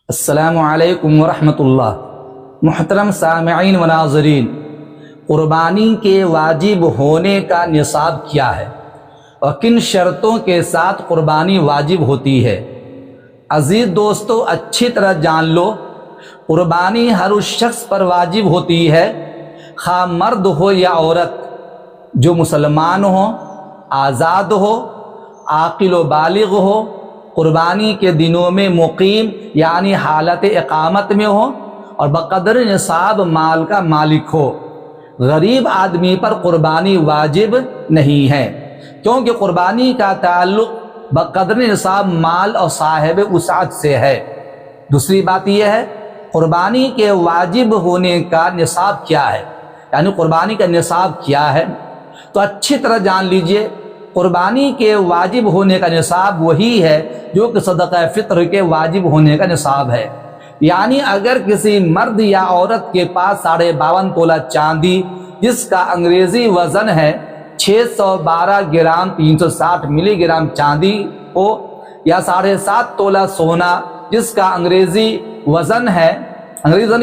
السلام علیکم ورحمۃ اللہ۔ محترم سامعین و ناظرین، قربانی کے واجب ہونے کا نصاب کیا ہے اور کن شرطوں کے ساتھ قربانی واجب ہوتی ہے؟ عزیز دوستو، اچھی طرح جان لو، قربانی ہر اس شخص پر واجب ہوتی ہے، خواہ مرد ہو یا عورت، جو مسلمان ہو، آزاد ہو، عاقل و بالغ ہو، قربانی کے دنوں میں مقیم یعنی حالت اقامت میں ہو اور بقدر نصاب مال کا مالک ہو۔ غریب آدمی پر قربانی واجب نہیں ہے، کیونکہ قربانی کا تعلق بقدر نصاب مال اور صاحب وسعت سے ہے۔ دوسری بات یہ ہے، قربانی کے واجب ہونے کا نصاب کیا ہے، یعنی قربانی کا نصاب کیا ہے، تو اچھی طرح جان لیجئے، قربانی کے واجب ہونے کا نصاب وہی ہے جو کہ صدقہ فطر کے واجب ہونے کا نصاب ہے۔ یعنی اگر کسی مرد یا عورت کے پاس 52.5 تولہ چاندی، جس کا انگریزی وزن ہے 612 گرام 360 ملی گرام چاندی ہو، یا 7.5 تولہ سونا، جس کا انگریزی وزن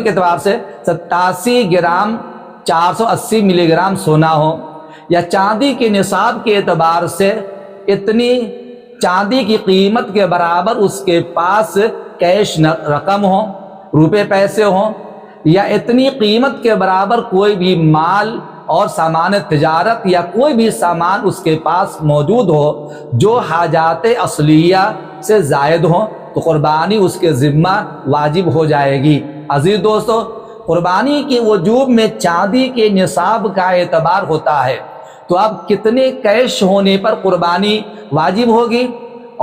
کے اعتبار سے 87 گرام 480 ملی گرام سونا ہو، یا چاندی کے نصاب کے اعتبار سے اتنی چاندی کی قیمت کے برابر اس کے پاس کیش رقم ہو، روپے پیسے ہوں، یا اتنی قیمت کے برابر کوئی بھی مال اور سامان تجارت یا کوئی بھی سامان اس کے پاس موجود ہو جو حاجات اصلیہ سے زائد ہو، تو قربانی اس کے ذمہ واجب ہو جائے گی۔ عزیز دوستو، قربانی کے وجوب میں چاندی کے نصاب کا اعتبار ہوتا ہے، تو اب کتنے کیش ہونے پر قربانی واجب ہوگی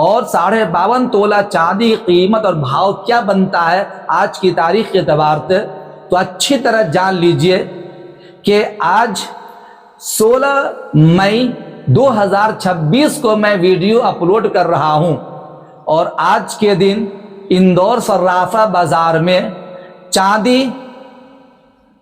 اور 52.5 تولہ چاندی کی قیمت اور بھاؤ کیا بنتا ہے آج کی تاریخ کے اعتبار سے، تو اچھی طرح جان لیجئے کہ آج 16 مئی 2026 کو میں ویڈیو اپلوڈ کر رہا ہوں، اور آج کے دن اندور صرافہ بازار میں چاندی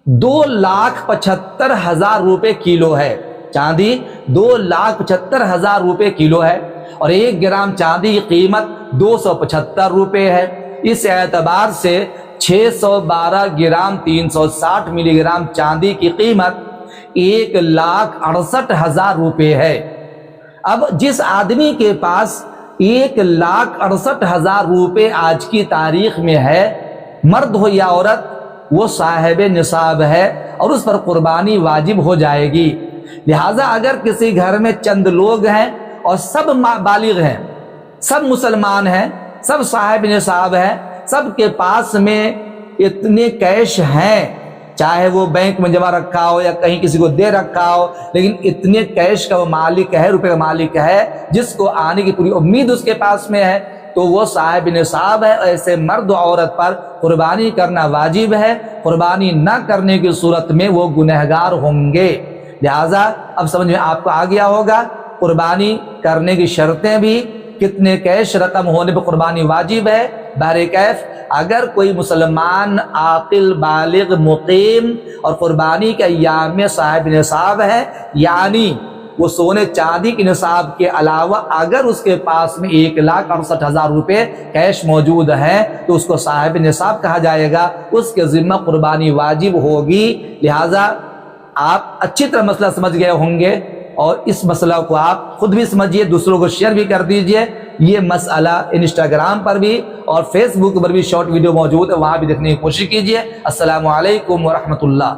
2,75,000 روپے کلو ہے، چاندی 2,75,000 روپے کلو ہے، اور 1 گرام چاندی کی قیمت 275 روپے ہے۔ اس اعتبار سے 612 گرام 360 ملی گرام چاندی کی قیمت 1,68,000 روپے ہے۔ اب جس آدمی کے پاس 1,68,000 روپے آج کی تاریخ میں ہے، مرد ہو یا عورت، وہ صاحب نصاب ہے اور اس پر قربانی واجب ہو جائے گی۔ لہٰذا اگر کسی گھر میں چند لوگ ہیں اور سب بالغ ہیں، سب مسلمان ہیں، سب صاحب نصاب ہیں، سب کے پاس میں اتنے کیش ہیں، چاہے وہ بینک میں جمع رکھا ہو یا کہیں کسی کو دے رکھا ہو، لیکن اتنے کیش کا وہ مالک ہے، روپے کا مالک ہے، جس کو آنے کی پوری امید اس کے پاس میں ہے، تو وہ صاحب نصاب ہے۔ ایسے مرد و عورت پر قربانی کرنا واجب ہے، قربانی نہ کرنے کی صورت میں وہ گنہگار ہوں گے۔ لہٰذا اب سمجھ میں آپ کو آ گیا ہوگا قربانی کرنے کی شرطیں بھی، کتنے کیش رقم ہونے پر قربانی واجب ہے۔ بہرکیف اگر کوئی مسلمان عاقل بالغ مقیم اور قربانی کے ایام میں صاحب نصاب ہے، یعنی وہ سونے چاندی کے نصاب کے علاوہ اگر اس کے پاس میں 1,68,000 روپے کیش موجود ہیں، تو اس کو صاحب نصاب کہا جائے گا، اس کے ذمہ قربانی واجب ہوگی۔ لہٰذا آپ اچھی طرح مسئلہ سمجھ گئے ہوں گے، اور اس مسئلہ کو آپ خود بھی سمجھیے، دوسروں کو شیئر بھی کر دیجئے۔ یہ مسئلہ انسٹاگرام پر بھی اور فیس بک پر بھی شارٹ ویڈیو موجود ہے، وہاں بھی دیکھنے کی کوشش کیجئے۔ السلام علیکم ورحمۃ اللہ۔